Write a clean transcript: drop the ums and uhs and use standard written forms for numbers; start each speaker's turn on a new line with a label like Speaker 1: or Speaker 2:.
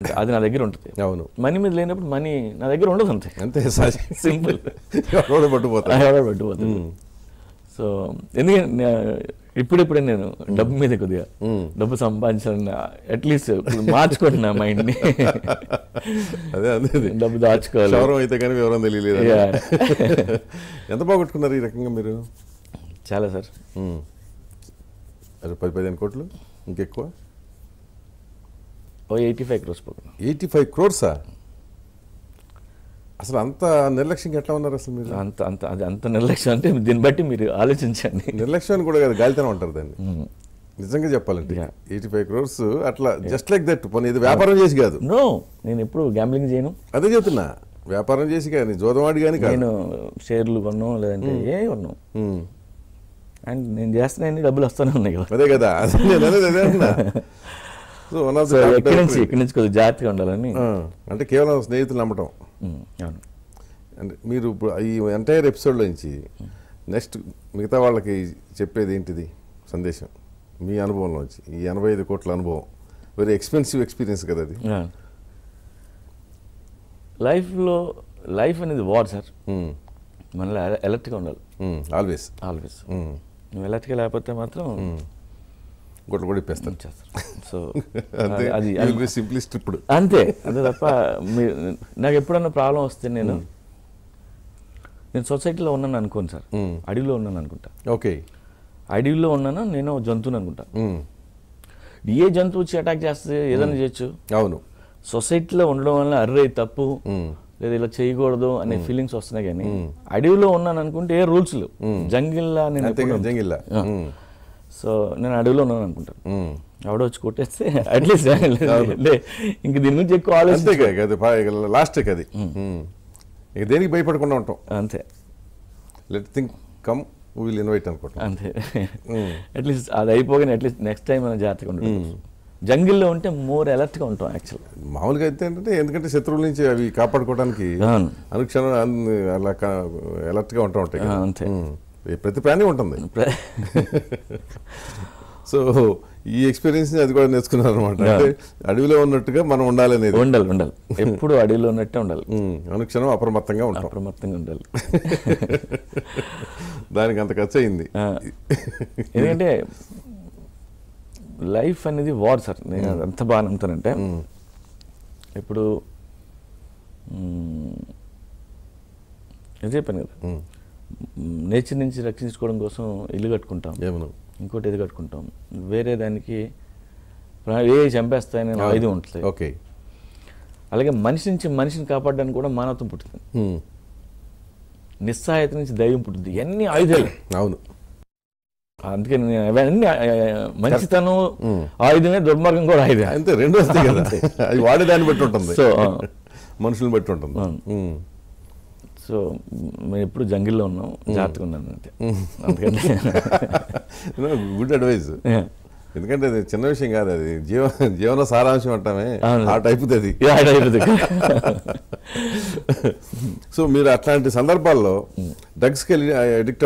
Speaker 1: అది నా దగ్గర ఉంటుంది.
Speaker 2: అవును.
Speaker 1: మనీ మీద లేనప్పుడు మనీ నా దగ్గర ఉండదు, అంతే
Speaker 2: అంతే
Speaker 1: సింపుల్.
Speaker 2: ఎవడో పట్టుకుపోతాడు.
Speaker 1: సో ఎందుకంటే ఇప్పుడిప్పుడే నేను డబ్బు మీద కొద్దిగా డబ్బు సంపాదించాలని అట్లీస్ట్ మార్చుకుంటున్నా మైండ్ని.
Speaker 2: అదే అదే
Speaker 1: డబ్బు దాచుకోవాలి.
Speaker 2: వివరం అయితే కానీ వివరం తెలియలేదు. ఎంత పోగొట్టుకున్నారు ఈ రకంగా మీరు?
Speaker 1: చాలా సార్,
Speaker 2: 10-15 కోట్లు ఇంకెక్కువ.
Speaker 1: 85 crores పోకున్నా.
Speaker 2: 85 crores? అసలు అంత నిర్లక్ష్యంగా ఎట్లా ఉన్నారు అసలు మీరు?
Speaker 1: అంత నిర్లక్ష్యం అంటే దీన్ని బట్టి మీరు ఆలోచించండి.
Speaker 2: నిర్లక్ష్యం కూడా కాదు, గాలితనం అంటారు దాన్ని. నిజంగా చెప్పాలంటే 85 crores అట్లా జస్ట్ లైక్ దట్. పోనీ ఇది వ్యాపారం చేసి కాదు.
Speaker 1: నో, నేను ఎప్పుడు గ్యాంబ్లింగ్ చేయను.
Speaker 2: అదే చెప్తున్నా, వ్యాపారం చేసి కానీ జోదవాడి కానీ కాదు.
Speaker 1: నేను షేర్లు కొన్నాం లేదంటే ఏ కొన్నాం, అండ్ నేను చేస్తున్నా డబ్బులు వస్తూనే ఉన్నాయి కదా.
Speaker 2: అదే కదా, అదే అన్నా. సో
Speaker 1: ఎక్కడి నుంచి కొద్దిగా జాగ్రత్తగా ఉండాలని.
Speaker 2: అంటే కేవలం స్నేహితులు నమ్మటం.
Speaker 1: అవును.
Speaker 2: అంటే మీరు ఇప్పుడు ఈ ఎంటైర్ ఎపిసోడ్లో నుంచి నెక్స్ట్ మిగతా వాళ్ళకి చెప్పేది ఏంటిది సందేశం మీ అనుభవంలోంచి? ఈ 85 కోట్ల అనుభవం వెరీ ఎక్స్పెన్సివ్ ఎక్స్పీరియన్స్ కదా అది.
Speaker 1: లైఫ్ అనేది వార్ సార్. మనలో అలర్ట్గా ఉండాలి
Speaker 2: ఆల్వేస్.
Speaker 1: నువ్వు అలర్ట్గా లేకపోతే మాత్రం
Speaker 2: గొడవ కూడా ఇప్పేస్తాను.
Speaker 1: సో
Speaker 2: అది సింప్లిస్ట్ ఇప్పుడు
Speaker 1: అంతే. అదే తప్ప నాకు ఎప్పుడన్నా ప్రాబ్లం వస్తే నేను సొసైటీలో ఉన్నాను అనుకోను సార్, అడవిలో ఉన్నాను అనుకుంటా.
Speaker 2: ఓకే,
Speaker 1: అడవిలో ఉన్నాను, నేను జంతువుని అనుకుంటా. ఏ జంతువు వచ్చి అటాక్ చేస్తే ఏదైనా చేయొచ్చు.
Speaker 2: అవును.
Speaker 1: సొసైటీలో ఉండడం వల్ల అర్రే తప్పు లేదా ఇలా చేయకూడదు అనే ఫీలింగ్స్ వస్తున్నాయి. కానీ అడవిలో ఉన్నాను అనుకుంటే ఏ రూల్స్ లేవు. జంగిల్లా
Speaker 2: జంగిల్లా.
Speaker 1: సో నేను అడవిలో ఉన్నాను అనుకుంటాను. ఎవడో వచ్చి కొట్టేస్తే అట్లీస్ట్ ఇంక దీని గురించి ఎక్కువ ఆలోచన
Speaker 2: లాస్ట్ అది. ఇక దేనికి భయపడకుండా ఉంటాం
Speaker 1: అంతే.
Speaker 2: Let think come will invite అనుకుంటాం
Speaker 1: అంతే. అట్లీస్ట్ అది అయిపోగానే అట్లీస్ట్ నెక్స్ట్ టైం మనం జాగ్రత్తగా ఉంటాం. జంగిల్లో ఉంటే మోర్ అలర్ట్గా ఉంటాం యాక్చువల్.
Speaker 2: మామూలుగా అయితే ఏంటంటే ఎందుకంటే శత్రువుల నుంచి అవి కాపాడుకోవడానికి అనుక్షణం అలా అలర్ట్గా ఉంటా ఉంటాయి.
Speaker 1: అంతే,
Speaker 2: ప్రతి ప్రాణి ఉంటుంది. సో ఈ ఎక్స్పీరియన్స్ అది కూడా నేర్చుకున్నారు అనమాట. అంటే అడవిలో ఉన్నట్టుగా మనం ఉండాలి అనేది.
Speaker 1: ఉండాలి ఎప్పుడు అడవిలో ఉన్నట్టే ఉండాలి.
Speaker 2: అనుక్షణం అప్రమత్తంగా
Speaker 1: ఉండాలి.
Speaker 2: దానికి అంత ఖర్చు అయింది.
Speaker 1: ఎందుకంటే లైఫ్ అనేది వార్ సార్. నేను అంత బాగా నమ్ముతానంటే ఇప్పుడు చెప్పాను కదా, నేచర్ నుంచి రక్షించుకోవడం కోసం ఇల్లు కట్టుకుంటాం, ఇంకోటి ఇది కట్టుకుంటాం. వేరే దానికి చంపేస్తాయని ఆయుధం ఉంటుంది.
Speaker 2: ఓకే.
Speaker 1: అలాగే మనిషి నుంచి మనిషిని కాపాడడానికి కూడా మానవత్వం పుట్టింది. నిస్సహాయత నుంచి దైవం పుట్టింది. ఇవన్నీ ఆయుధాలు.
Speaker 2: అవును.
Speaker 1: అందుకని అవన్నీ మంచితనం ఆయుధమే, దుర్మార్గం కూడా ఆయుధం.
Speaker 2: అంతే, రెండు వస్తాయి కదా. అది వాడేదాన్ని బట్టి ఉంటుంది, సో మనుషులను బట్టి ఉంటుంది.
Speaker 1: సో మేము ఎప్పుడు జంగిల్లో ఉన్నాం, జాగ్రత్తగా ఉన్నాను అంతే. అందుకని
Speaker 2: గుడ్ అడ్వైజ్. ఎందుకంటే అది చిన్న విషయం కాదు, అది జీవన సారాంశం అంటామే, ఆ టైపుది అది. సో మీరు అట్లాంటి సందర్భాల్లో డ్రగ్స్కి అడిక్ట్